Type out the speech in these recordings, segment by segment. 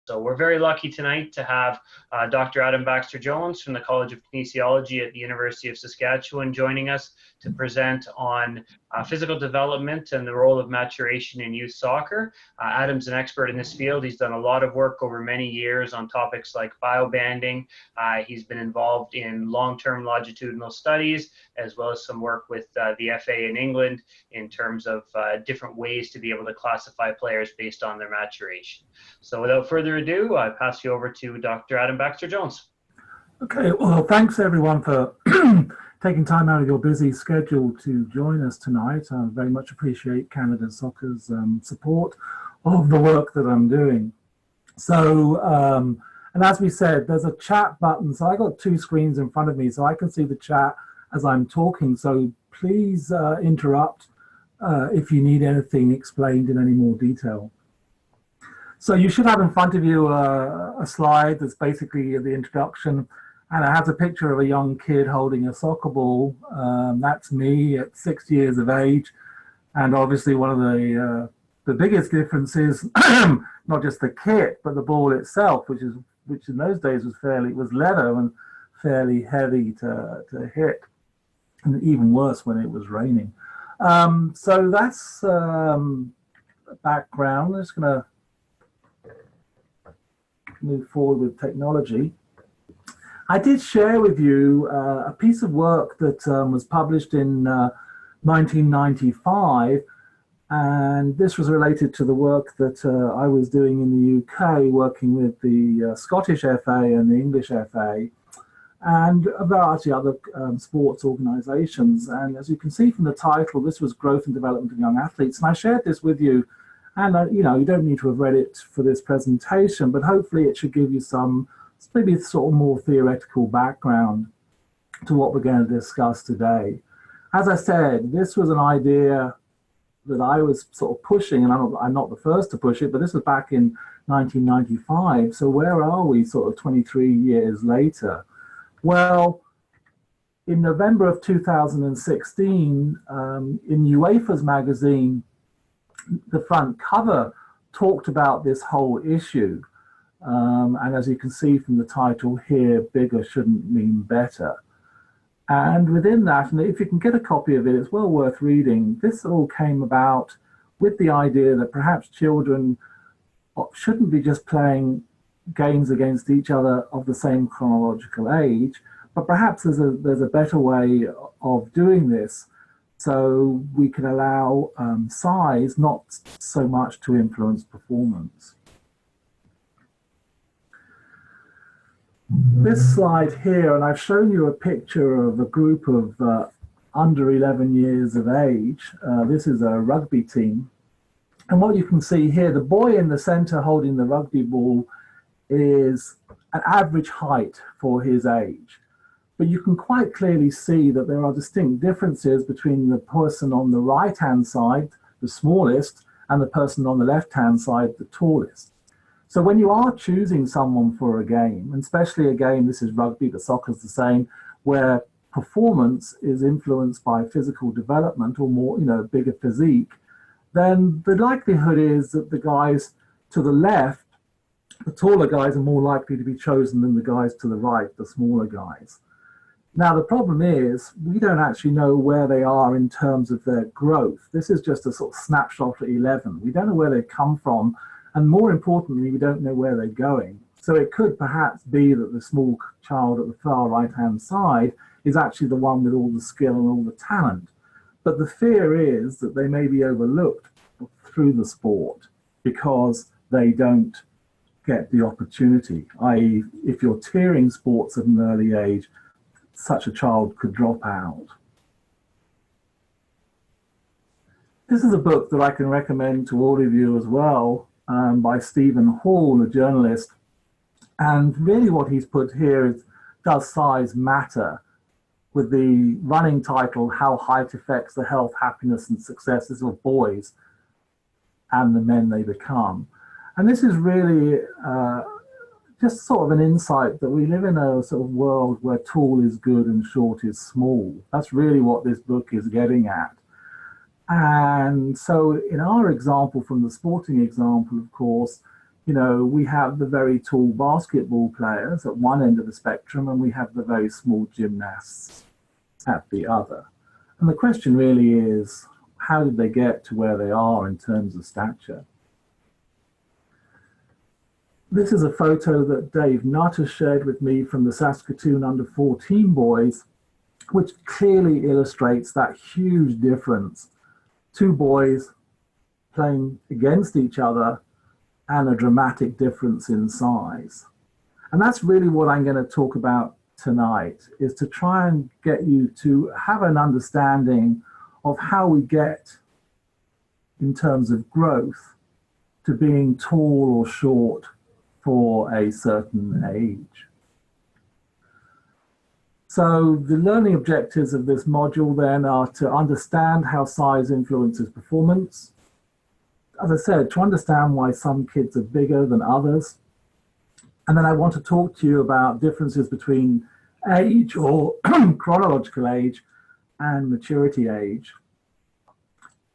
So we're very lucky tonight to have Dr. Adam Baxter Jones from the College of Kinesiology at the University of Saskatchewan joining us to present on physical development and the role of maturation in youth soccer. Adam's an expert in this field. He's done a lot of work over many years on topics like biobanding. He's been involved in long-term longitudinal studies, as well as some work with the FA in England in terms of different ways to be able to classify players based on their maturation. So without further ado, I pass you over to Dr. Adam Baxter Jones. Okay, well, thanks everyone for taking time out of your busy schedule to join us tonight. I very much appreciate Canada Soccer's support of the work that I'm doing. So, and as we said, there's a chat button. So I got two screens in front of me, so I can see the chat as I'm talking. So please interrupt if you need anything explained in any more detail. So you should have in front of you a slide that's basically the introduction, and it has a picture of a young kid holding a soccer ball. That's me at 6 years of age, and obviously one of the biggest differences, not just the kit, but the ball itself, which in those days was leather and fairly heavy to hit, and even worse when it was raining. So that's background. I'm just going to move forward with technology. I did share with you a piece of work that was published in 1995, and this was related to the work that I was doing in the UK, working with the Scottish FA and the English FA, and a variety of other sports organisations. And as you can see from the title, this was Growth and Development of Young Athletes, and I shared this with you. And you know, you don't need to have read it for this presentation, but hopefully it should give you some maybe sort of more theoretical background to what we're going to discuss today. As I said, this was an idea that I was sort of pushing, and I'm not the first to push it, but this was back in 1995. So where are we sort of 23 years later? Well, in November of 2016, in UEFA's magazine, the front cover talked about this whole issue. And as you can see from the title here, bigger shouldn't mean better. And within that, and if you can get a copy of it, it's well worth reading. This all came about with the idea that perhaps children shouldn't be just playing games against each other of the same chronological age, but perhaps there's a better way of doing this, so we can allow size not so much to influence performance. This slide here, and I've shown you a picture of a group of under 11 years of age. This is a rugby team. And what you can see here, the boy in the center holding the rugby ball is an average height for his age. But you can quite clearly see that there are distinct differences between the person on the right-hand side, the smallest, and the person on the left-hand side, the tallest. So when you are choosing someone for a game, and especially a game, this is rugby, but soccer's the same, where performance is influenced by physical development or more, you know, bigger physique, then the likelihood is that the guys to the left, the taller guys, are more likely to be chosen than the guys to the right, the smaller guys. Now, the problem is we don't actually know where they are in terms of their growth. This is just a sort of snapshot at 11. We don't know where they come from, and more importantly, we don't know where they're going. So it could perhaps be that the small child at the far right-hand side is actually the one with all the skill and all the talent. But the fear is that they may be overlooked through the sport because they don't get the opportunity, i.e. if you're tiering sports at an early age, such a child could drop out. This is a book that I can recommend to all of you as well, by Stephen Hall, a journalist. And really what he's put here is, does size matter? With the running title, How Height Affects the Health, Happiness and Successes of Boys and the Men They Become. And this is really just sort of an insight that we live in a sort of world where tall is good and short is small. That's really what this book is getting at. And so in our example, from the sporting example, of course, You know, we have the very tall basketball players at one end of the spectrum, and we have the very small gymnasts at the other. And the question really is, how did they get to where they are in terms of stature? This is a photo that Dave Nutter shared with me from the Saskatoon under-14 boys, which clearly illustrates that huge difference. Two boys playing against each other and a dramatic difference in size. And that's really what I'm going to talk about tonight, is to try and get you to have an understanding of how we get, in terms of growth, to being tall or short for a certain age. So the learning objectives of this module then are to understand how size influences performance. As I said, to understand why some kids are bigger than others. And then I want to talk to you about differences between age, or chronological age, and maturity age.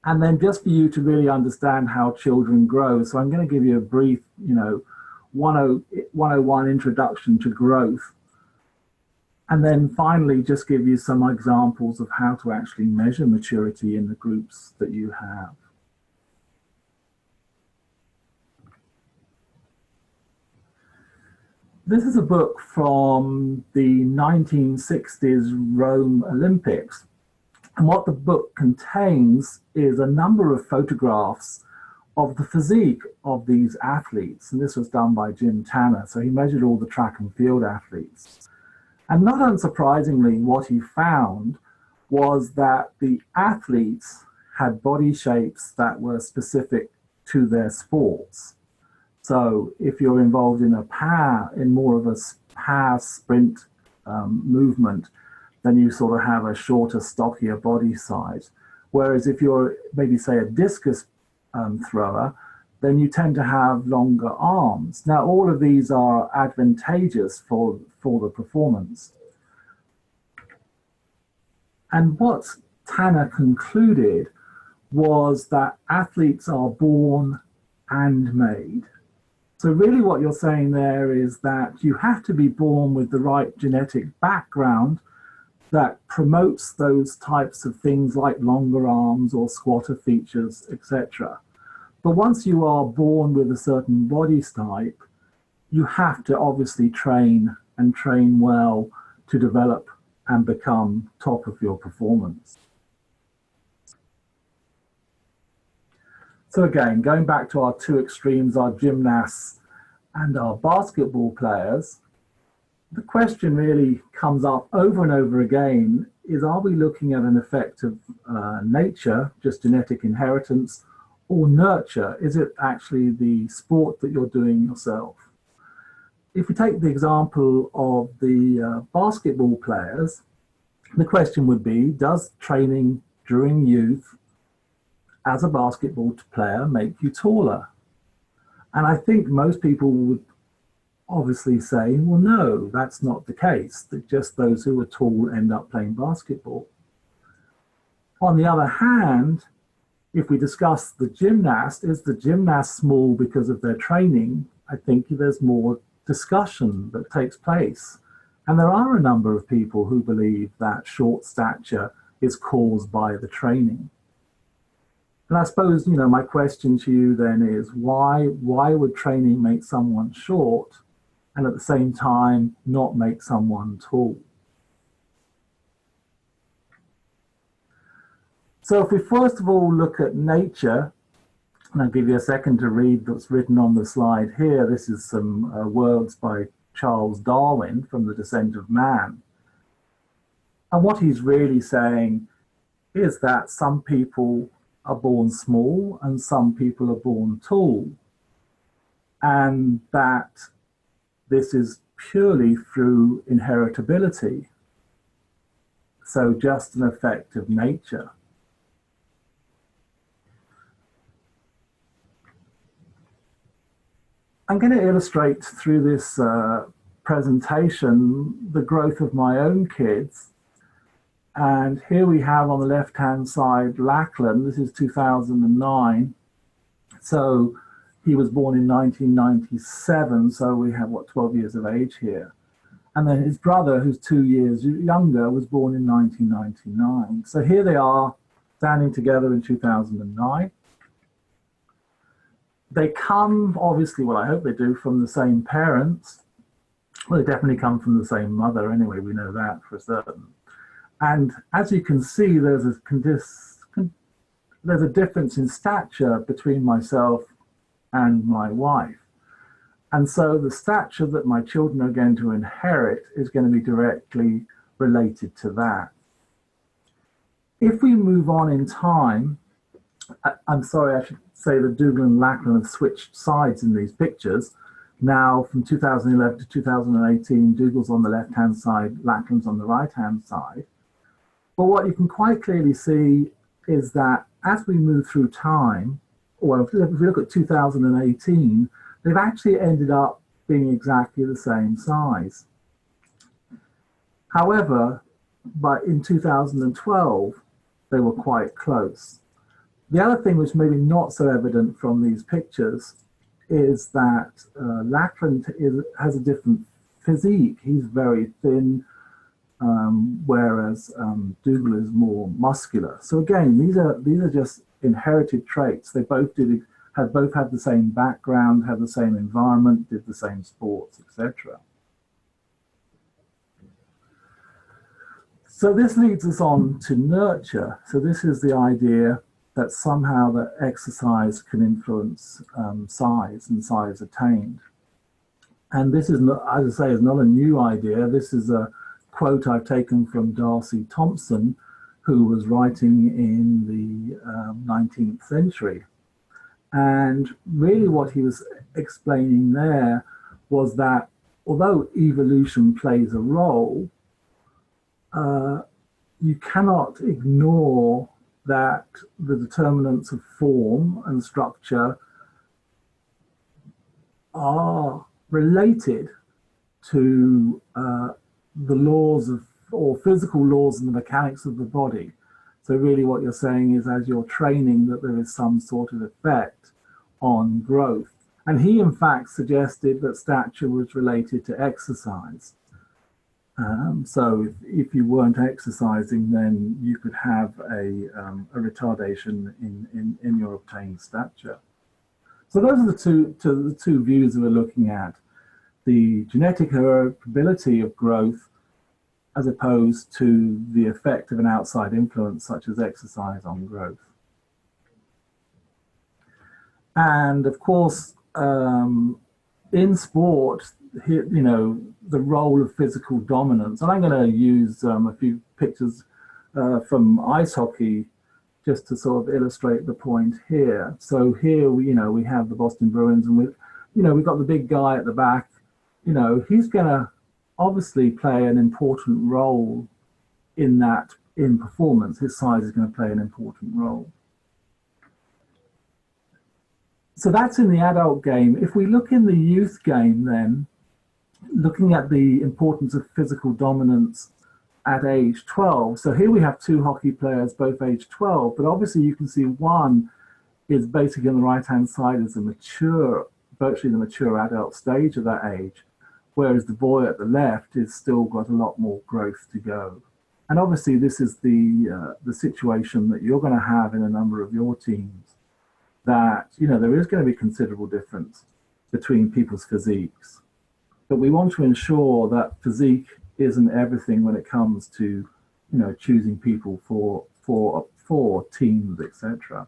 And then just for you to really understand how children grow. So I'm going to give you a brief, 101 introduction to growth. And then finally, just give you some examples of how to actually measure maturity in the groups that you have. This is a book from the 1960s Rome Olympics. And what the book contains is a number of photographs of the physique of these athletes. And this was done by Jim Tanner. So he measured all the track and field athletes. And not unsurprisingly, what he found was that the athletes had body shapes that were specific to their sports. So if you're involved in more of a power sprint movement, then you sort of have a shorter, stockier body size. Whereas if you're maybe, say, a discus thrower, then you tend to have longer arms. Now, all of these are advantageous for the performance. And what Tanner concluded was that athletes are born and made. So really what you're saying there is that you have to be born with the right genetic background that promotes those types of things like longer arms or squatter features, etc. But once you are born with a certain body type, you have to obviously train and train well to develop and become top of your performance. So again, going back to our two extremes, our gymnasts and our basketball players, the question really comes up over and over again is, are we looking at an effect of nature, just genetic inheritance, or nurture? Is it actually the sport that you're doing yourself? If we take the example of the basketball players, the question would be, does training during youth as a basketball player make you taller? And I think most people would obviously say, well, no, that's not the case, that just those who are tall end up playing basketball. On the other hand, if we discuss the gymnast, is the gymnast small because of their training? I think there's more discussion that takes place. And there are a number of people who believe that short stature is caused by the training. And I suppose, my question to you then is, why would training make someone short and at the same time not make someone tall? So if we first of all look at nature, and I'll give you a second to read what's written on the slide here. This is some words by Charles Darwin from The Descent of Man. And what he's really saying is that some people are born small and some people are born tall, and that this is purely through inheritability, so just an effect of nature. I'm going to illustrate through this presentation the growth of my own kids. And here we have on the left-hand side Lackland. This is 2009. So he was born in 1997, so we have, what, 12 years of age here. And then his brother, who's 2 years younger, was born in 1999. So here they are, standing together in 2009. They come, obviously, well, I hope they do, from the same parents. Well, they definitely come from the same mother anyway, we know that for certain. And as you can see, there's a difference in stature between myself and my wife. And so the stature that my children are going to inherit is going to be directly related to that. If we move on in time, I'm sorry, I should say that Dougal and Lachlan have switched sides in these pictures. Now, from 2011 to 2018, Dougal's on the left-hand side, Lachlan's on the right-hand side. But what you can quite clearly see is that as we move through time, or if we look at 2018, they've actually ended up being exactly the same size. However, in 2012, they were quite close. The other thing which may be not so evident from these pictures is that Lachlan has a different physique. He's very thin, whereas Dougal is more muscular. So again, these are just inherited traits. They both had the same background, had the same environment, did the same sports, etc. So this leads us on to nurture. So this is the idea that somehow that exercise can influence size and size attained. And this is not, as I say, is not a new idea. This is a quote I've taken from Darcy Thompson, who was writing in the 19th century. And really what he was explaining there was that although evolution plays a role, you cannot ignore that the determinants of form and structure are related to the laws or physical laws and the mechanics of the body. So really what you're saying is, as you're training, that there is some sort of effect on growth. And he in fact suggested that stature was related to exercise. So if you weren't exercising, then you could have a retardation in your obtained stature. So those are the two views that we're looking at: the genetic heritability of growth, as opposed to the effect of an outside influence such as exercise on growth. And of course, in sport, you know, the role of physical dominance. And I'm going to use a few pictures from ice hockey just to sort of illustrate the point here. So here, we have the Boston Bruins, and we've got the big guy at the back. You know, he's going to obviously play an important role in performance. His size is going to play an important role. So that's in the adult game. If we look in the youth game then, looking at the importance of physical dominance at age 12. So here we have two hockey players, both age 12, but obviously you can see one is basically on the right-hand side is virtually the mature adult stage of that age, whereas the boy at the left is still got a lot more growth to go. And obviously this is the situation that you're going to have in a number of your teams, that, there is going to be considerable difference between people's physiques. But we want to ensure that physique isn't everything when it comes to, choosing people for teams, etc.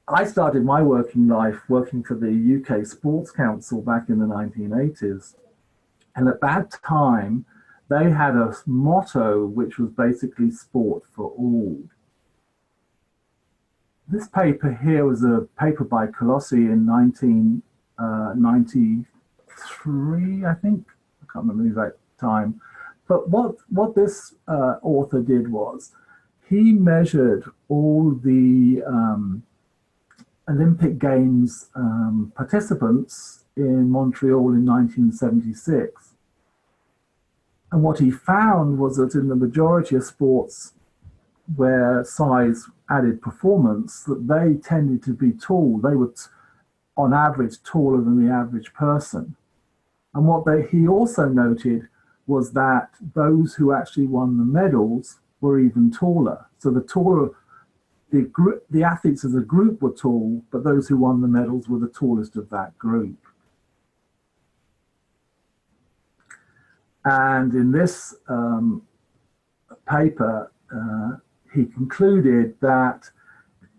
I started my working life working for the UK Sports Council back in the 1980s. And at that time, they had a motto which was basically sport for all. This paper here was a paper by Colossi in 1993, I think. I can't remember the exact time. But what this author did was he measured all the Olympic Games participants in Montreal in 1976. And what he found was that in the majority of sports where size added performance, that they tended to be tall. They were, on average, taller than the average person. And what he also noted was that those who actually won the medals were even taller. So the athletes as a group were tall, but those who won the medals were the tallest of that group. And in this paper, he concluded that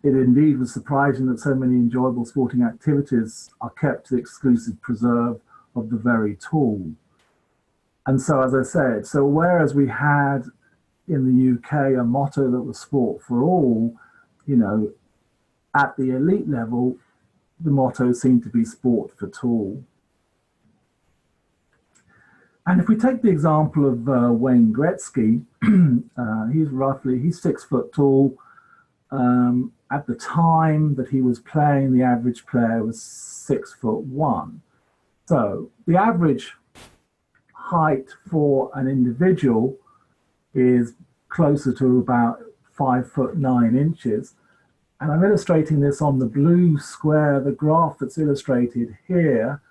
it indeed was surprising that so many enjoyable sporting activities are kept to the exclusive preserve of the very tall. And so, as I said, so whereas we had in the UK a motto that was sport for all, you know, at the elite level, the motto seemed to be sport for tall. And if we take the example of Wayne Gretzky, he's 6 foot tall. At the time that he was playing, the average player was 6'1". So the average height for an individual is closer to about 5'9". And I'm illustrating this on the blue square, the graph that's illustrated here.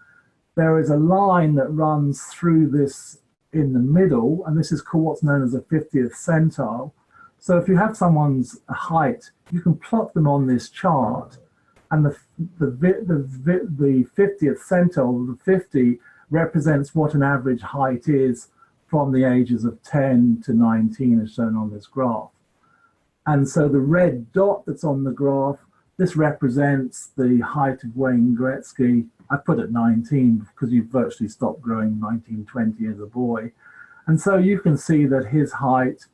There is a line that runs through this in the middle, and this is called what's known as a 50th centile. So if you have someone's height, you can plot them on this chart, and the 50th centile, the 50, represents what an average height is from the ages of 10 to 19 as shown on this graph. And so the red dot that's on the graph, this represents the height of Wayne Gretzky. I put at 19 because you virtually stopped growing 19, 20 as a boy. And so you can see that his height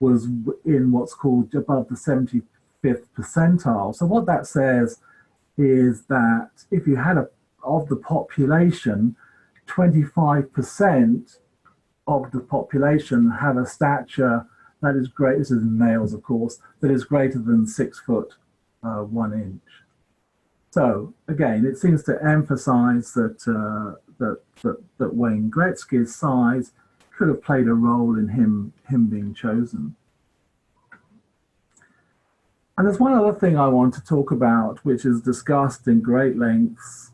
was in what's called above the 75th percentile. So what that says is that if you had of the population, 25% of the population have a stature that is great, this is in males of course, that is greater than 6'1". So again, it seems to emphasize that that Wayne Gretzky's size could have played a role in him being chosen. And there's one other thing I want to talk about, which is discussed in great lengths,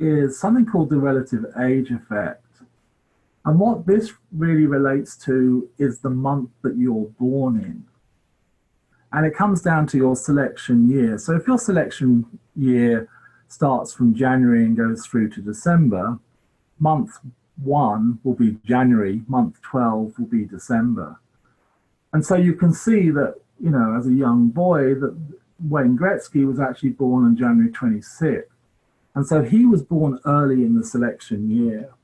is something called the relative age effect. And what this really relates to is the month that you're born in. And it comes down to your selection year. So if your selection year starts from January and goes through to December, month 1 will be January, month 12 will be December. And so you can see that, you know, as a young boy, that Wayne Gretzky was actually born on January 26th. And so he was born early in the selection year.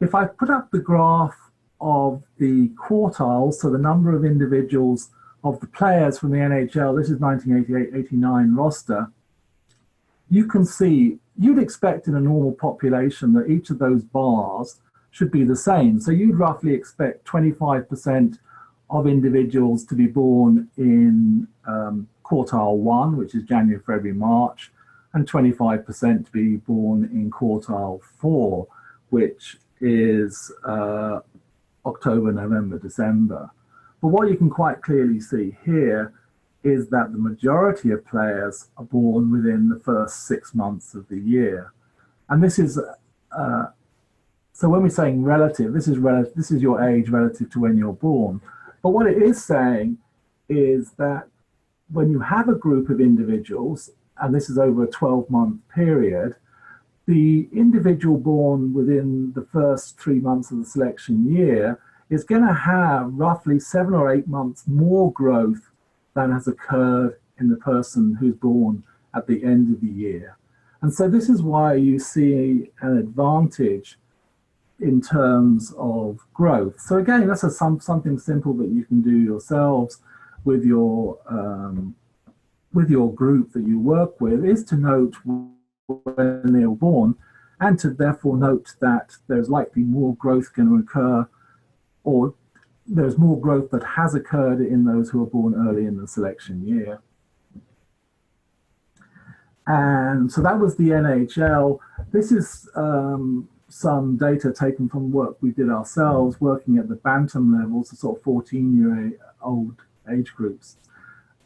If I put up the graph of the quartiles, so the number of individuals of the players from the NHL, this is 1988-89 roster, you can see, you'd expect in a normal population that each of those bars should be the same. So you'd roughly expect 25% of individuals to be born in quartile 1, which is January, February, March, and 25% to be born in quartile 4, which is October, November, December. But what you can quite clearly see here is that the majority of players are born within the first 6 months of the year. And this is, so when we're saying relative, this is your age relative to when you're born. But what it is saying is that when you have a group of individuals, and this is over a 12-month period, the individual born within the first 3 months of the selection year is going to have roughly 7 or 8 months more growth than has occurred in the person who's born at the end of the year. And so this is why you see an advantage in terms of growth. So again, that's something simple that you can do yourselves with your group that you work with, is to note when they were born, and to therefore note that there's likely more growth going to occur, or there's more growth that has occurred in those who are born early in the selection year. And so that was the NHL. This is some data taken from work we did ourselves, working at the bantam levels, the sort of 14-year old age groups.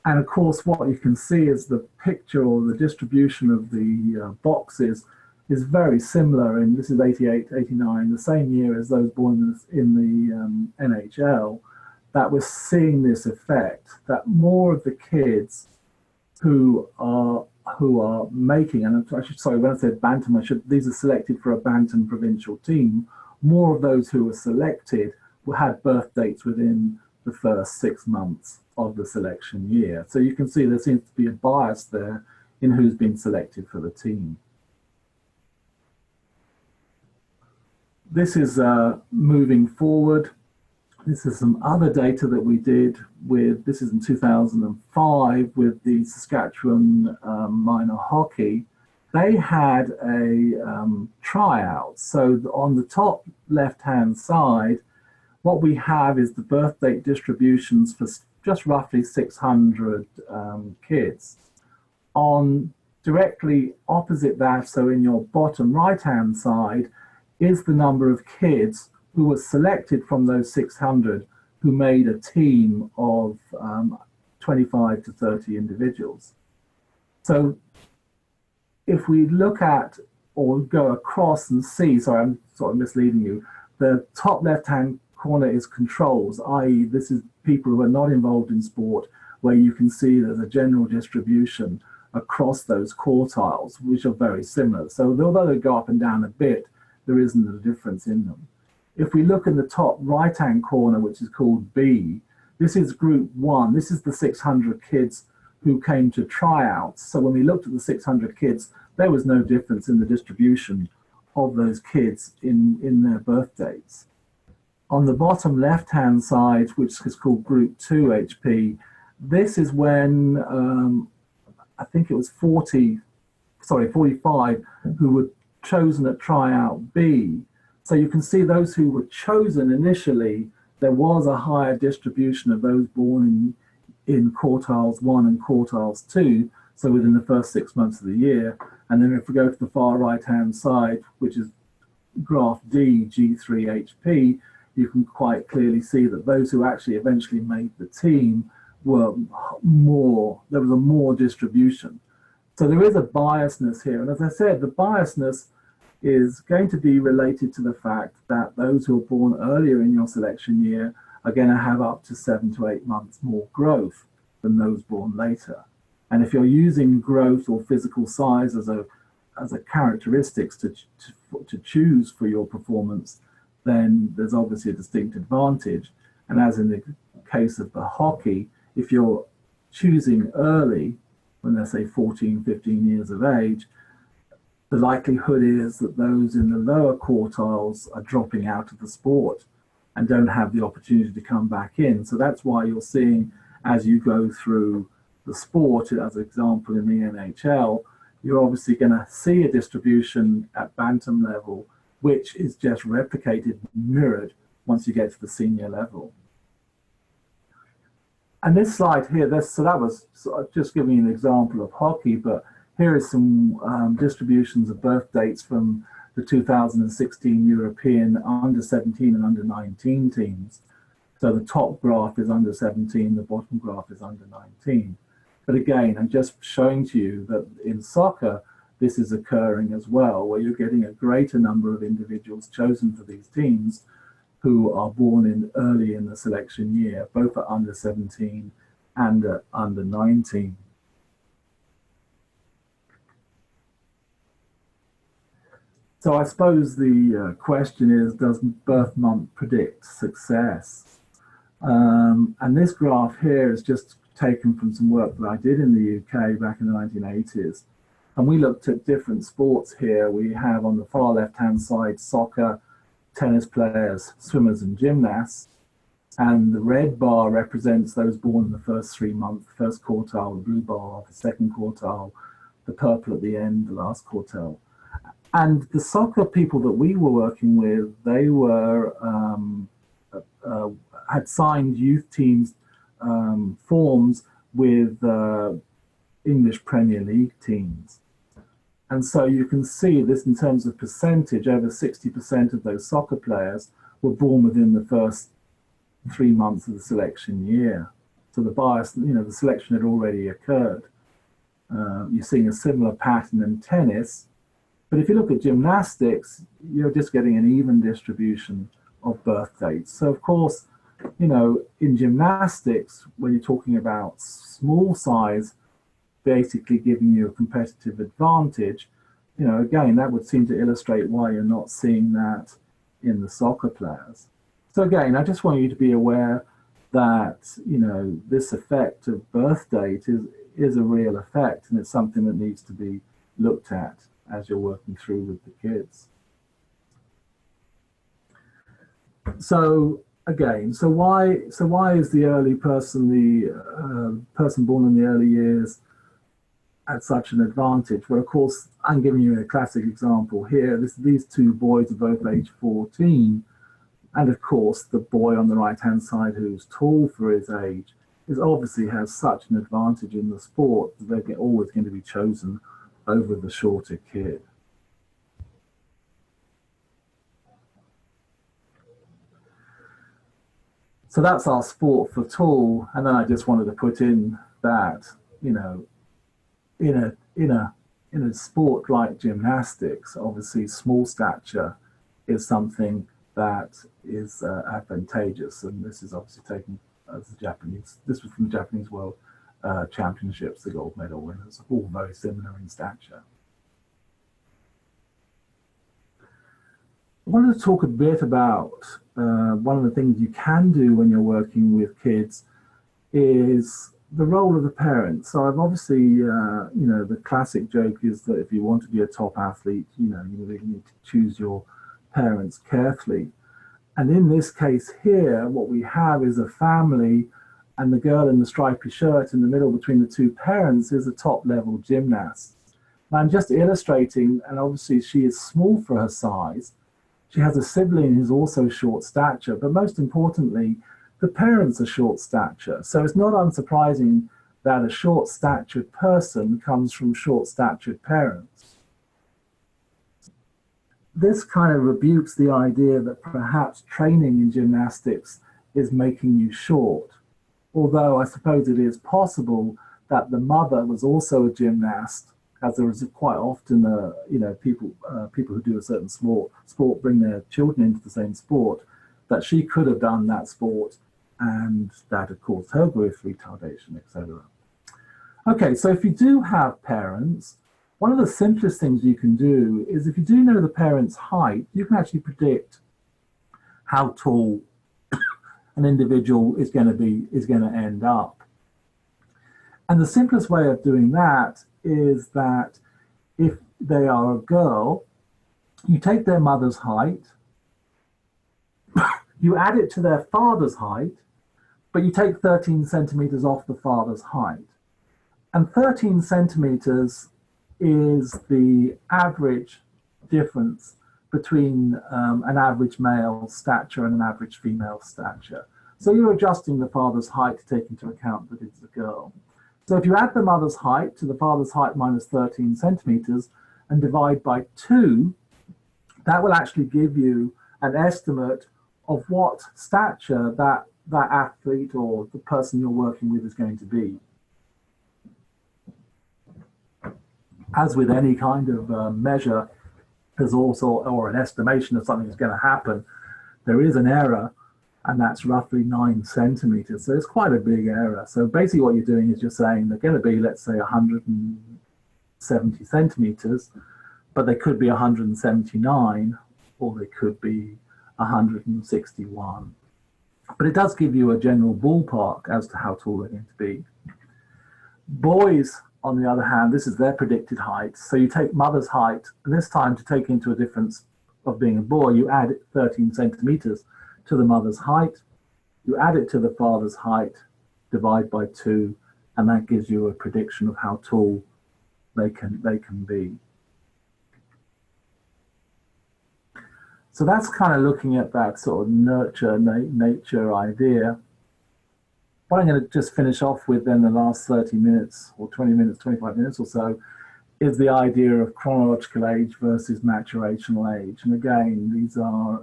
And of course, what you can see is the picture or the distribution of the boxes is very similar. And this is 88, 89, the same year as those born in the NHL, that we're seeing this effect, that more of the kids who are making, and I should, sorry, when I said bantam, these are selected for a bantam provincial team. More of those who were selected had birth dates within the first 6 months of the selection year. So you can see there seems to be a bias there in who's been selected for the team. This is moving forward. This is some other data that we did with, this is in 2005 with the Saskatchewan minor hockey. They had a tryout. So on the top left-hand side, what we have is the birth date distributions for just roughly 600 kids. On directly opposite that, so in your bottom right-hand side, is the number of kids who were selected from those 600 who made a team of 25 to 30 individuals. So if we look at or go across and see, sorry, I'm sort of misleading you, the top left-hand corner is controls, i.e. this is people who are not involved in sport, where you can see there's a general distribution across those quartiles, which are very similar. So although they go up and down a bit, there isn't a difference in them. If we look in the top right-hand corner, which is called B, this is group 1. This is the 600 kids who came to tryouts. So when we looked at the 600 kids, there was no difference in the distribution of those kids in their birth dates. On the bottom left-hand side, which is called group 2 HP, this is when I think it was 45 who were chosen at tryout B. So you can see those who were chosen initially, there was a higher distribution of those born in quartiles 1 and quartiles 2, so within the first 6 months of the year. And then if we go to the far right-hand side, which is graph D, G3HP, you can quite clearly see that those who actually eventually made the team were more, there was a more distribution. So there is a biasness here. And as I said, the biasness is going to be related to the fact that those who are born earlier in your selection year are going to have up to 7 to 8 months more growth than those born later. And if you're using growth or physical size as a characteristics to choose for your performance, then there's obviously a distinct advantage. And as in the case of the hockey, if you're choosing early, when they're say 14, 15 years of age, the likelihood is that those in the lower quartiles are dropping out of the sport and don't have the opportunity to come back in. So that's why you're seeing, as you go through the sport, as an example in the NHL, you're obviously going to see a distribution at bantam level, which is just replicated, mirrored once you get to the senior level. And this slide here, so that was just giving you an example of hockey, but here is some distributions of birth dates from the 2016 European under-17 and under-19 teams. So the top graph is under-17, the bottom graph is under-19. But again, I'm just showing to you that in soccer, this is occurring as well, where you're getting a greater number of individuals chosen for these teams who are born in early in the selection year, both at under-17 and at under-19. So I suppose the question is, does birth month predict success? And this graph here is just taken from some work that I did in the UK back in the 1980s. And we looked at different sports here. We have on the far left-hand side, soccer, tennis players, swimmers and gymnasts. And the red bar represents those born in the first 3 months, the first quartile, the blue bar, the second quartile, the purple at the end, the last quartile. And the soccer people that we were working with, they were had signed youth teams forms with English Premier League teams. And so you can see this in terms of percentage, over 60% of those soccer players were born within the first 3 months of the selection year. So the bias, the selection had already occurred. You're seeing a similar pattern in tennis. But if you look at gymnastics, you're just getting an even distribution of birth dates. So of course, in gymnastics, when you're talking about small size, basically giving you a competitive advantage, again, that would seem to illustrate why you're not seeing that in the soccer players. So again, I just want you to be aware that, this effect of birth date is a real effect, and it's something that needs to be looked at as you're working through with the kids. So again, so why is the early person, the person born in the early years, at such an advantage? Well, of course, I'm giving you a classic example here. These two boys are both age 14, and of course, the boy on the right-hand side, who's tall for his age, obviously has such an advantage in the sport that they're always going to be chosen over the shorter kid. So that's our sport for tall, and then I just wanted to put in that, in a sport like gymnastics, obviously small stature is something that is advantageous, and this is obviously taken as the Japanese. This was from the Japanese World Championships, the gold medal winners, all very similar in stature. I wanted to talk a bit about one of the things you can do when you're working with kids is the role of the parents. So I've obviously, the classic joke is that if you want to be a top athlete, you really need to choose your parents carefully. And in this case here, what we have is a family, and the girl in the stripy shirt in the middle between the two parents is a top-level gymnast. And I'm just illustrating, and obviously she is small for her size. She has a sibling who's also short stature, but most importantly, the parents are short stature. So it's not unsurprising that a short-statured person comes from short-statured parents. This kind of rebukes the idea that perhaps training in gymnastics is making you short. Although I suppose it is possible that the mother was also a gymnast, as there is quite often, people who do a certain sport bring their children into the same sport, that she could have done that sport, and that had caused her growth retardation, etc. Okay, so if you do have parents, one of the simplest things you can do is, if you do know the parent's height, you can actually predict how tall an individual is going to end up. And the simplest way of doing that is that if they are a girl, you take their mother's height, you add it to their father's height, but you take 13 centimeters off the father's height. And 13 centimeters is the average difference between an average male stature and an average female stature. So you're adjusting the father's height to take into account that it's a girl. So if you add the mother's height to the father's height minus 13 centimeters and divide by 2, that will actually give you an estimate of what stature that athlete or the person you're working with is going to be. As with any kind of measure, there's also, or an estimation of something that's going to happen, there is an error, and that's roughly 9 centimeters. So it's quite a big error. So basically what you're doing is you're saying they're going to be, let's say, 170 centimeters, but they could be 179, or they could be 161. But it does give you a general ballpark as to how tall they're going to be. Boys, on the other hand, this is their predicted height. So you take mother's height, and this time to take into a difference of being a boy, you add 13 centimeters to the mother's height, you add it to the father's height, divide by 2, and that gives you a prediction of how tall they can be. So that's kind of looking at that sort of nature idea. What I'm going to just finish off with then the last 30 minutes or 20 minutes, 25 minutes or so, is the idea of chronological age versus maturational age. And again, these are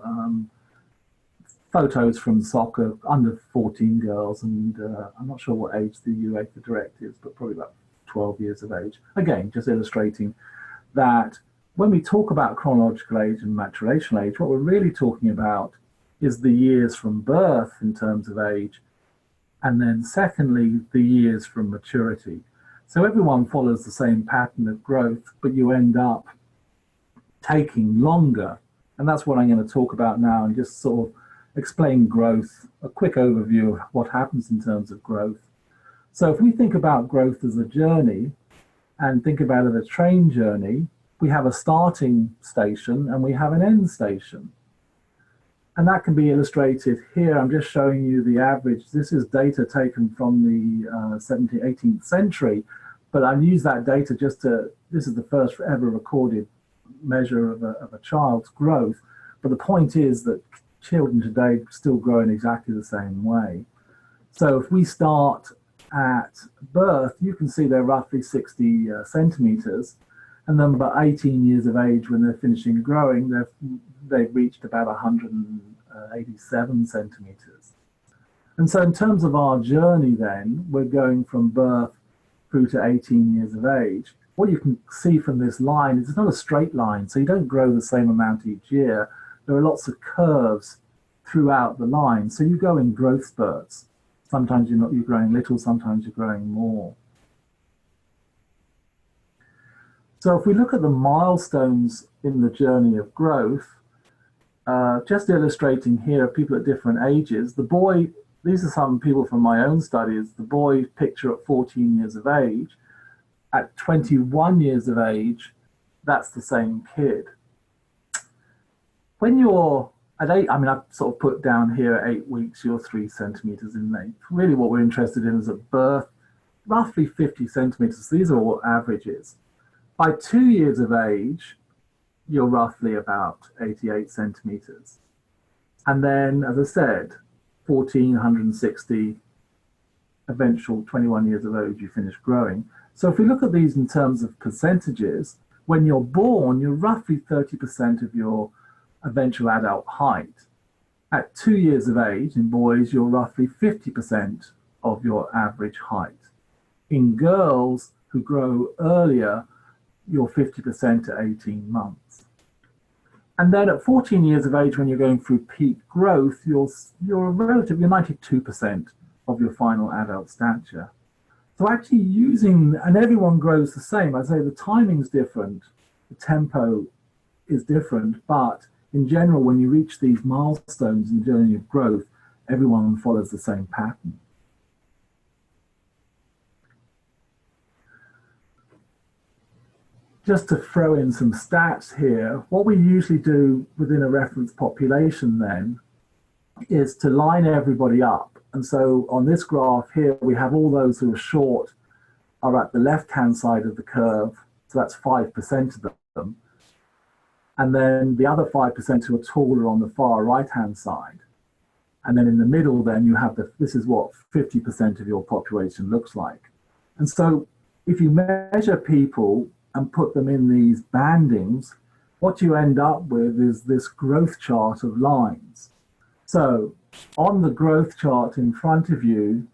photos from soccer, under 14 girls, and I'm not sure what age the UEFA direct is, but probably about 12 years of age. Again, just illustrating that when we talk about chronological age and maturation age, what we're really talking about is the years from birth in terms of age, and then secondly, the years from maturity. So everyone follows the same pattern of growth, but you end up taking longer. And that's what I'm going to talk about now and just sort of explain growth, a quick overview of what happens in terms of growth. So if we think about growth as a journey and think about it as a train journey, we have a starting station and we have an end station. And that can be illustrated here. I'm just showing you the average. This is data taken from the 17th, 18th century, but I use that data just to, this is the first ever recorded measure of a child's growth. But the point is that children today still grow in exactly the same way. So if we start at birth, you can see they're roughly 60 centimeters. And then about 18 years of age, when they're finishing growing, they've reached about 187 centimeters. And so in terms of our journey then, we're going from birth through to 18 years of age. What you can see from this line is it's not a straight line, so you don't grow the same amount each year. There are lots of curves throughout the line, so you go in growth spurts. Sometimes you're growing little, sometimes you're growing more. So if we look at the milestones in the journey of growth, just illustrating here people at different ages, the boy, these are some people from my own studies, the boy picture at 14 years of age, at 21 years of age, that's the same kid. When you're at 8, I mean, I've sort of put down here at 8 weeks, you're 3 centimeters in length. Really what we're interested in is at birth, roughly 50 centimeters. These are all averages. By 2 years of age, you're roughly about 88 centimeters. And then, as I said, 14, 160, eventual 21 years of age, you finish growing. So if we look at these in terms of percentages, when you're born, you're roughly 30% of your eventual adult height. At 2 years of age, in boys, you're roughly 50% of your average height. In girls who grow earlier, you're 50% at 18 months. And then at 14 years of age, when you're going through peak growth, you're 92% of your final adult stature. So actually using, and everyone grows the same. I say the timing's different, the tempo is different, but in general, when you reach these milestones in the journey of growth, everyone follows the same pattern. Just to throw in some stats here, what we usually do within a reference population then is to line everybody up. And so on this graph here, we have all those who are short are at the left-hand side of the curve. So that's 5% of them. And then the other 5% who are taller on the far right-hand side. And then in the middle, then you have this is what 50% of your population looks like. And so if you measure people and put them in these bandings, what you end up with is this growth chart of lines. So on the growth chart in front of you,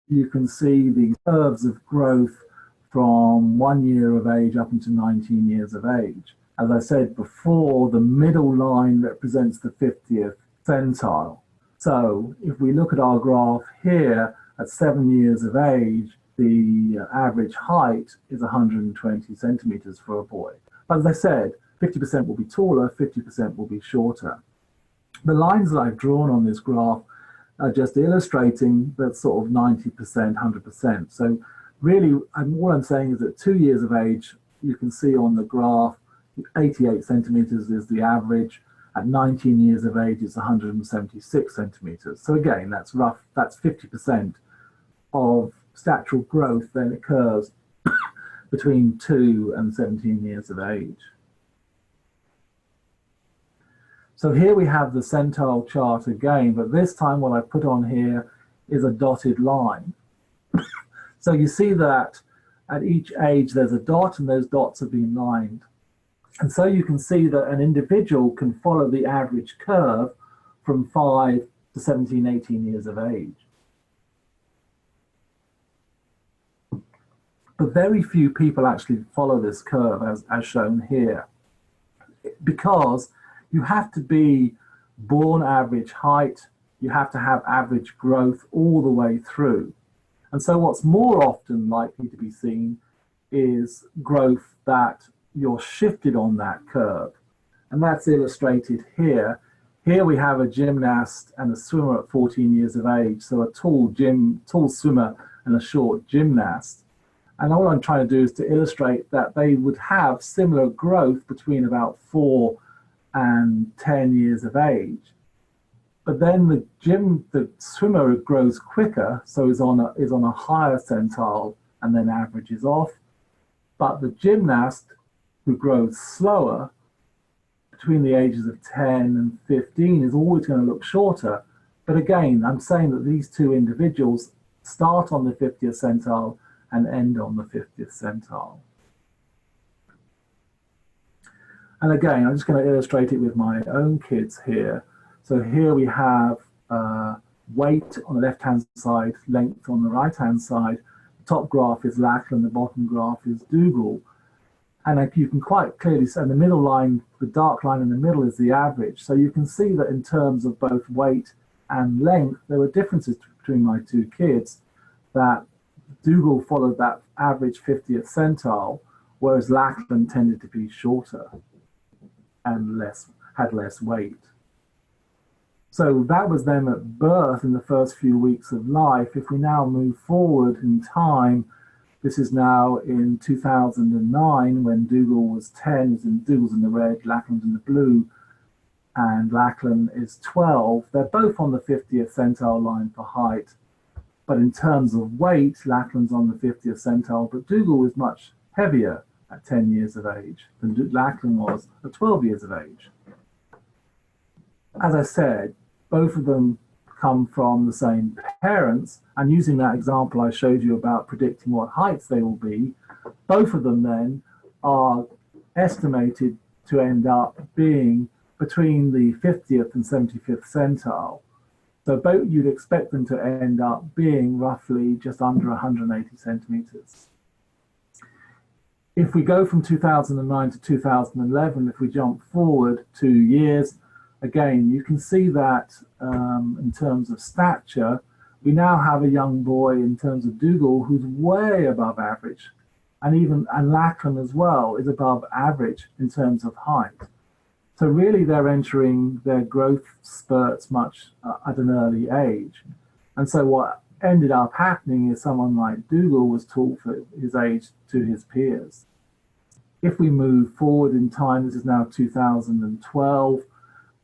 you can see the curves of growth from 1 year of age up into 19 years of age. As I said before, the middle line represents the 50th centile. So if we look at our graph here, at 7 years of age, the average height is 120 centimeters for a boy. But as I said, 50% will be taller, 50% will be shorter. The lines that I've drawn on this graph are just illustrating that sort of 90%, 100%. So really, all I'm saying is that 2 years of age, you can see on the graph, 88 centimeters is the average. At 19 years of age, it's 176 centimeters. So again, that's rough, that's 50% of statural growth then occurs between 2 and 17 years of age. So here we have the centile chart again, but this time what I put on here is a dotted line. So you see that at each age there's a dot and those dots have been lined. And so you can see that an individual can follow the average curve from 5 to 17, 18 years of age. But very few people actually follow this curve as shown here, because you have to be born average height, you have to have average growth all the way through. And so what's more often likely to be seen is growth that you're shifted on that curve. And that's illustrated here. Here we have a gymnast and a swimmer at 14 years of age, so a tall swimmer and a short gymnast. And all I'm trying to do is to illustrate that they would have similar growth between about 4 and 10 years of age. But then the swimmer grows quicker, so is on a higher centile and then averages off. But the gymnast, who grows slower, between the ages of 10 and 15, is always going to look shorter. But again, I'm saying that these two individuals start on the 50th centile and end on the 50th centile. And again, I'm just going to illustrate it with my own kids here. So here we have weight on the left-hand side, length on the right-hand side. The top graph is Lachlan, the bottom graph is Dougal. And you can quite clearly see in the middle line, the dark line in the middle is the average. So you can see that in terms of both weight and length, there were differences between my two kids, that Dougal followed that average 50th centile, whereas Lachlan tended to be shorter and had less weight. So that was them at birth in the first few weeks of life. If we now move forward in time, this is now in 2009 when Dougal was 10, Dougal's in the red, Lachlan's in the blue, and Lachlan is 12. They're both on the 50th centile line for height. But in terms of weight, Lachlan's on the 50th centile, but Dougal was much heavier at 10 years of age than Lachlan was at 12 years of age. As I said, both of them come from the same parents, and using that example I showed you about predicting what heights they will be, both of them then are estimated to end up being between the 50th and 75th centile. So both you'd expect them to end up being roughly just under 180 centimeters. If we go from 2009 to 2011, if we jump forward 2 years, again, you can see that in terms of stature, we now have a young boy in terms of Dougal who's way above average, and Lachlan as well is above average in terms of height. So really they're entering their growth spurts much at an early age. And so what ended up happening is someone like Dougal was tall for his age to his peers. If we move forward in time, this is now 2012,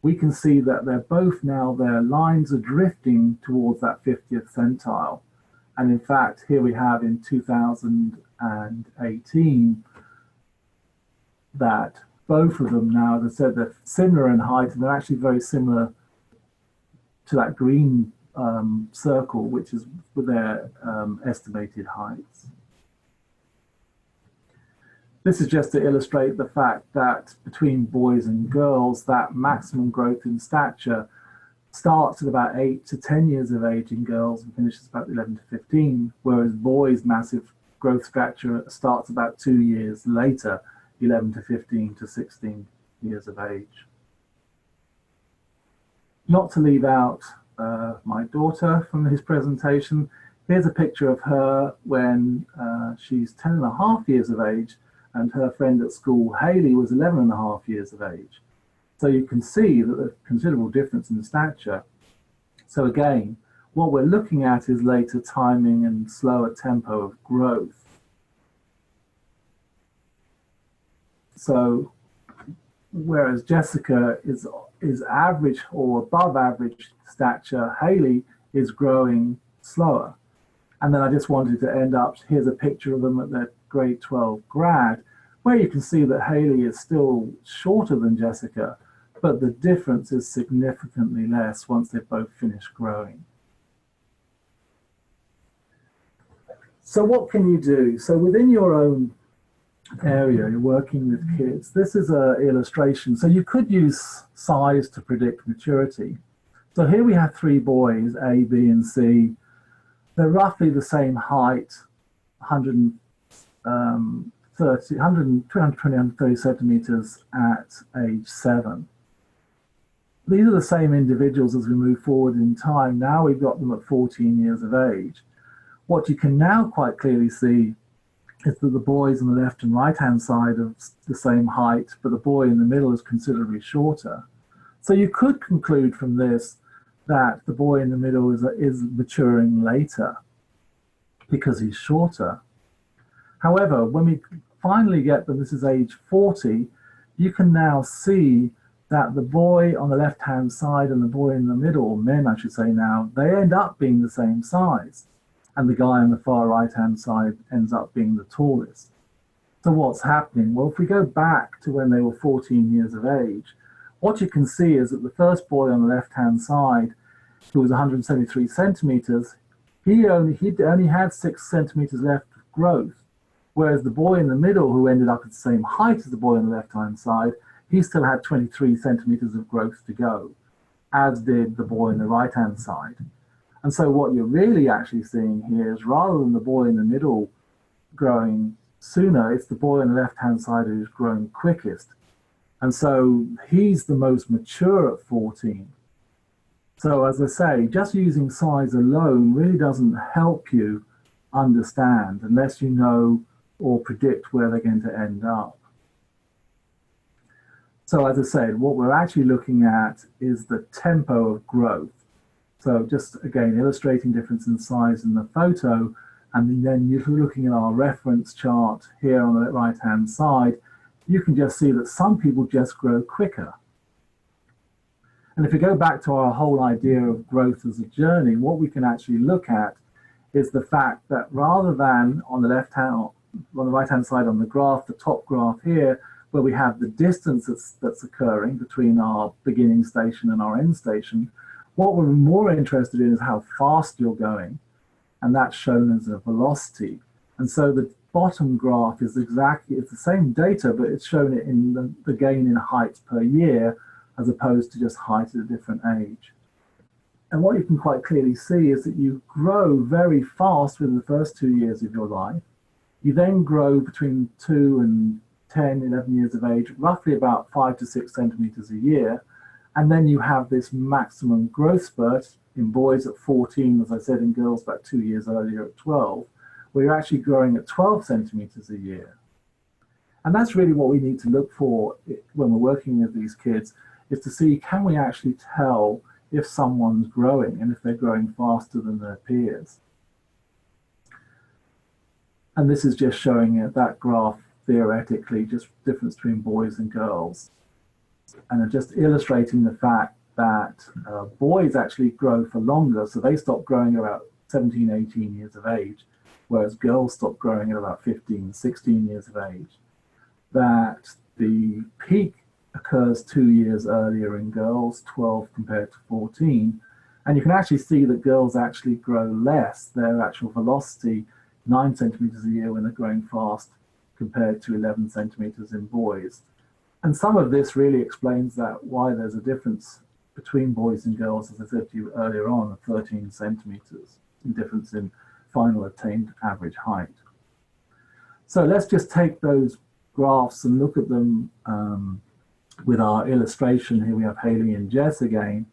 we can see that they're both now, their lines are drifting towards that 50th centile. And in fact, here we have in 2018 that both of them now, as I said, they're similar in height, and they're actually very similar to that green circle, which is with their estimated heights. This is just to illustrate the fact that between boys and girls, that maximum growth in stature starts at about 8 to 10 years of age in girls and finishes about 11 to 15, whereas boys' massive growth stature starts about 2 years later, 11 to 15 to 16 years of age. Not to leave out my daughter from his presentation, here's a picture of her when she's 10 and a half years of age, and her friend at school, Hayley, was 11 and a half years of age. So you can see that there's considerable difference in stature. So again, what we're looking at is later timing and slower tempo of growth. So whereas Jessica is average or above average stature, Hayley is growing slower. And then I just wanted to end up, here's a picture of them at their grade 12 grad, where you can see that Hayley is still shorter than Jessica, but the difference is significantly less once they've both finished growing. So what can you do? So within your own area, you're working with kids, this is an illustration. So you could use size to predict maturity. So here we have three boys, A, B, and C. They're roughly the same height, 220 centimeters at age 7. These are the same individuals as we move forward in time. Now we've got them at 14 years of age. What you can now quite clearly see is that the boys on the left and right-hand side are the same height, but the boy in the middle is considerably shorter. So you could conclude from this that the boy in the middle is maturing later because he's shorter. However, when we finally get them, this is age 40, you can now see that the boy on the left-hand side and the boy in the middle, men I should say now, they end up being the same size. And the guy on the far right-hand side ends up being the tallest. So what's happening? Well, if we go back to when they were 14 years of age, what you can see is that the first boy on the left-hand side, who was 173 centimeters, he only had 6 centimeters left of growth, whereas the boy in the middle, who ended up at the same height as the boy on the left-hand side, he still had 23 centimeters of growth to go, as did the boy on the right-hand side. And so what you're really actually seeing here is, rather than the boy in the middle growing sooner, it's the boy on the left-hand side who's growing quickest. And so he's the most mature at 14. So as I say, just using size alone really doesn't help you understand unless you know or predict where they're going to end up. So as I said, what we're actually looking at is the tempo of growth. So just again, illustrating difference in size in the photo, and then you're looking at our reference chart here on the right-hand side, you can just see that some people just grow quicker. And if we go back to our whole idea of growth as a journey, what we can actually look at is the fact that rather than on the right-hand side on the graph, the top graph here, where we have the distance that's occurring between our beginning station and our end station, what we're more interested in is how fast you're going, and that's shown as a velocity. And so the bottom graph is it's the same data, but it's shown it in the gain in height per year, as opposed to just height at a different age. And what you can quite clearly see is that you grow very fast within the first 2 years of your life. You then grow between 2 and 10, 11 years of age, roughly about 5 to 6 centimeters a year. And then you have this maximum growth spurt in boys at 14, as I said, in girls about 2 years earlier at 12, where you're actually growing at 12 centimeters a year. And that's really what we need to look for when we're working with these kids, is to see, can we actually tell if someone's growing and if they're growing faster than their peers. And this is just showing it, that graph theoretically, just difference between boys and girls. And just illustrating the fact that boys actually grow for longer, so they stop growing at about 17, 18 years of age, whereas girls stop growing at about 15, 16 years of age. That the peak occurs 2 years earlier in girls, 12 compared to 14. And you can actually see that girls actually grow less, their actual velocity, 9 centimeters a year when they're growing fast, compared to 11 centimeters in boys. And some of this really explains that, why there's a difference between boys and girls, as I said to you earlier on, of 13 centimeters in difference in final attained average height. So let's just take those graphs and look at them with our illustration. Here we have Haley and Jess again.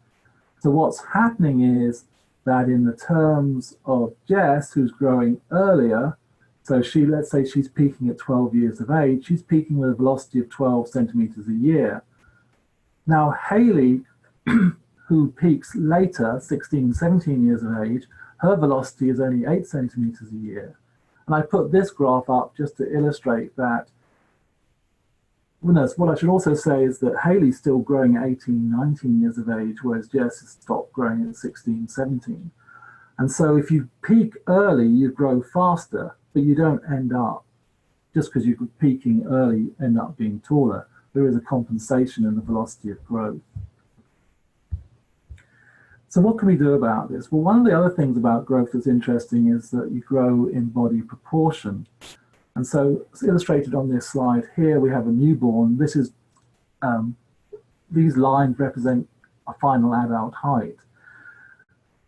So what's happening is that in the terms of Jess, who's growing earlier, so let's say she's peaking at 12 years of age, she's peaking with a velocity of 12 centimeters a year. Now Haley, who peaks later, 16, 17 years of age, her velocity is only 8 centimeters a year. And I put this graph up just to illustrate that. What I should also say is that Haley's still growing at 18, 19 years of age, whereas Jess has stopped growing at 16, 17. And so if you peak early, you grow faster, but you don't end up, just because you're peaking early, end up being taller. There is a compensation in the velocity of growth. So what can we do about this? Well, one of the other things about growth that's interesting is that you grow in body proportion. And so it's illustrated on this slide here, we have a newborn. This is, these lines represent a final adult height.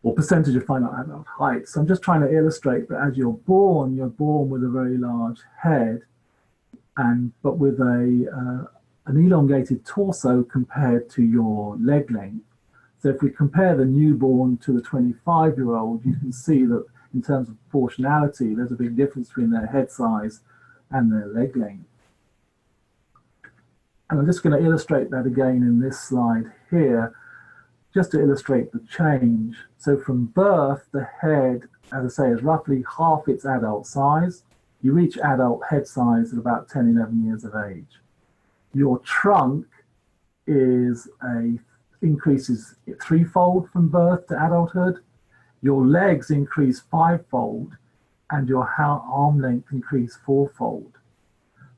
or percentage of final adult height. So I'm just trying to illustrate that as you're born with a very large head, but with an elongated torso compared to your leg length. So if we compare the newborn to the 25-year-old, you can see that in terms of proportionality, there's a big difference between their head size and their leg length. And I'm just going to illustrate that again in this slide here, just to illustrate the change. So from birth, the head, as I say, is roughly half its adult size. You reach adult head size at about 10, 11 years of age. Your trunk increases threefold from birth to adulthood. Your legs increase fivefold, and your arm length increase fourfold.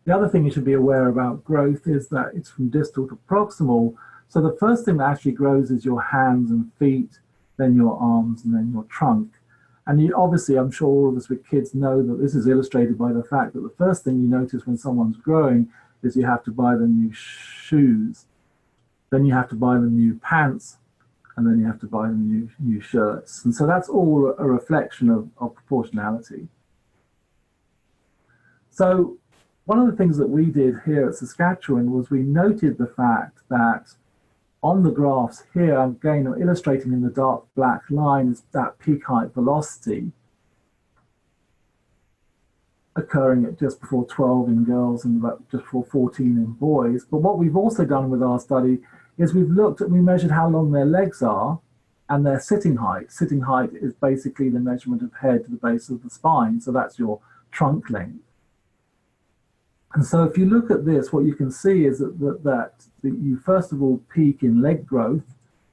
The other thing you should be aware about growth is that it's from distal to proximal. So the first thing that actually grows is your hands and feet, then your arms, and then your trunk. And obviously, I'm sure all of us with kids know that this is illustrated by the fact that the first thing you notice when someone's growing is you have to buy them new shoes, then you have to buy them new pants, and then you have to buy them new shirts. And so that's all a reflection of proportionality. So one of the things that we did here at Saskatchewan was we noted the fact that on the graphs here, again, I'm illustrating in the dark black line is that peak height velocity occurring at just before 12 in girls and about just before 14 in boys. But what we've also done with our study is we measured how long their legs are and their sitting height. Sitting height is basically the measurement of head to the base of the spine. So that's your trunk length. And so if you look at this, what you can see is that you first of all peak in leg growth,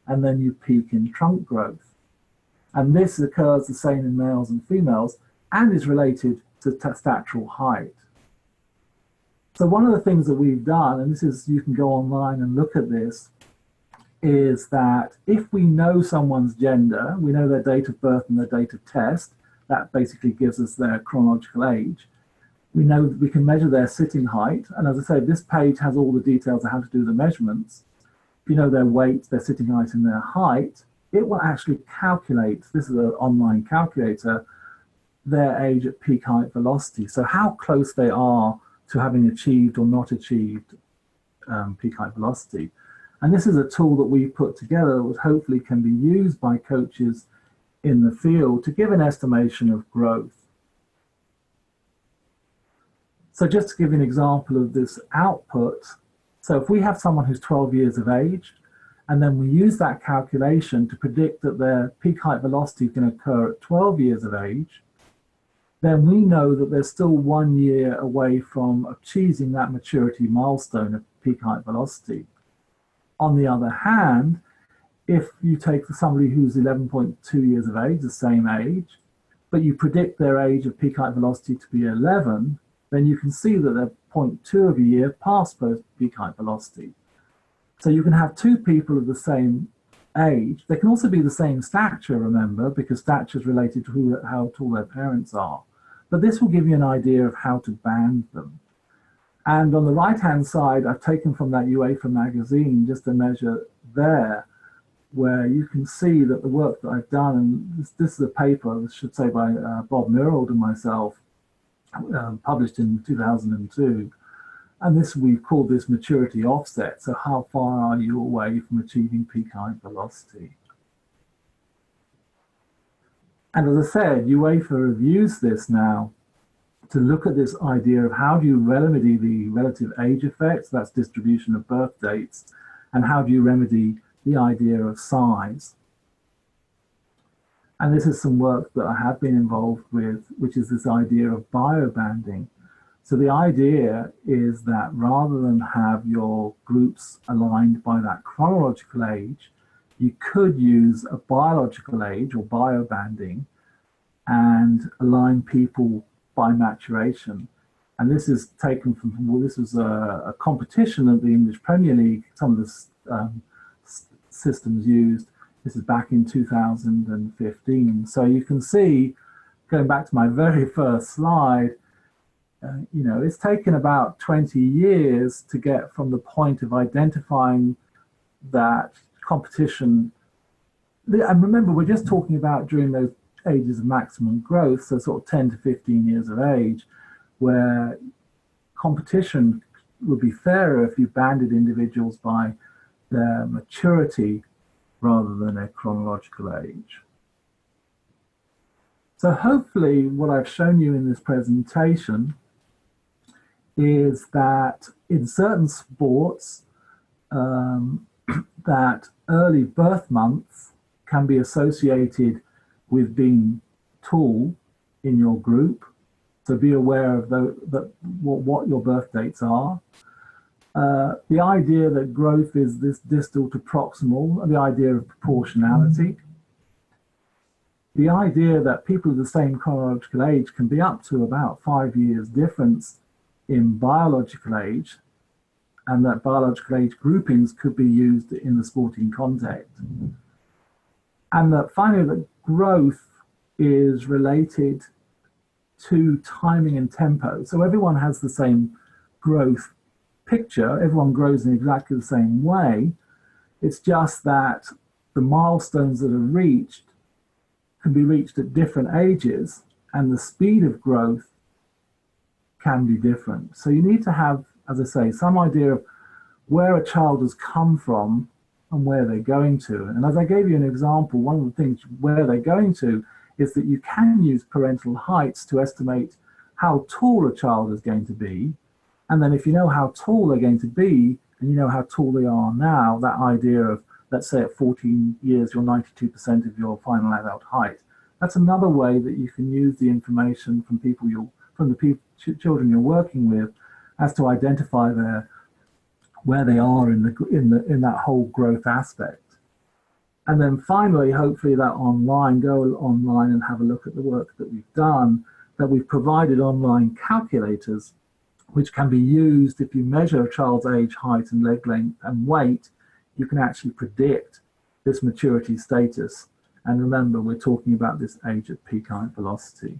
and then you peak in trunk growth. And this occurs the same in males and females, and is related to statural height. So one of the things that we've done, and this is, you can go online and look at this, is that if we know someone's gender, we know their date of birth and their date of test, that basically gives us their chronological age. We know that we can measure their sitting height. And as I said, this page has all the details of how to do the measurements. If you know their weight, their sitting height, and their height, it will actually calculate, this is an online calculator, their age at peak height velocity. So how close they are to having achieved or not achieved peak height velocity. And this is a tool that we put together that hopefully can be used by coaches in the field to give an estimation of growth. So just to give you an example of this output, so if we have someone who's 12 years of age, and then we use that calculation to predict that their peak height velocity is going to occur at 12 years of age, then we know that they're still 1 year away from achieving that maturity milestone of peak height velocity. On the other hand, if you take somebody who's 11.2 years of age, the same age, but you predict their age of peak height velocity to be 11, then you can see that they're 0.2 of a year past peak height velocity. So you can have two people of the same age. They can also be the same stature, remember, because stature is related to how tall their parents are. But this will give you an idea of how to band them. And on the right-hand side, I've taken from that UEFA magazine just a measure there, where you can see that the work that I've done, and this is a paper, I should say, by Bob Mirold and myself, published in 2002. And we've called this maturity offset. So how far are you away from achieving peak height velocity? And as I said, UEFA have used this now to look at this idea of how do you remedy the relative age effects, that's distribution of birth dates, and how do you remedy the idea of size. And this is some work that I have been involved with, which is this idea of biobanding. So the idea is that rather than have your groups aligned by that chronological age, you could use a biological age or biobanding and align people by maturation. And this is taken from, well, this was a competition of the English Premier League, some of the systems used. This is back in 2015. So you can see, going back to my very first slide, you know, it's taken about 20 years to get from the point of identifying that competition and remember, we're just talking about during those ages of maximum growth, so sort of 10 to 15 years of age, where competition would be fairer if you banded individuals by their maturity rather than their chronological age. So hopefully what I've shown you in this presentation is that in certain sports, that early birth months can be associated with being tall in your group. So be aware of what your birth dates are. The idea that growth is this distal to proximal, the idea of proportionality. The idea that people of the same chronological age can be up to about 5 years difference in biological age, and that biological age groupings could be used in the sporting context. And that finally, that growth is related to timing and tempo. So everyone has the same growth picture, everyone grows in exactly the same way. It's just that the milestones that are reached can be reached at different ages, and the speed of growth can be different. So you need to have, as I say, some idea of where a child has come from and where they're going to. And as I gave you an example, one of the things where they're going to is that you can use parental heights to estimate how tall a child is going to be. And then if you know how tall they're going to be, and you know how tall they are now, that idea of, let's say at 14 years, you're 92% of your final adult height. That's another way that you can use the information from children you're working with as to identify where they are in that whole growth aspect. And then finally, hopefully go online and have a look at the work that we've done, that we've provided online calculators, which can be used if you measure a child's age, height, and leg length and weight. You can actually predict this maturity status. And remember, we're talking about this age at peak height velocity.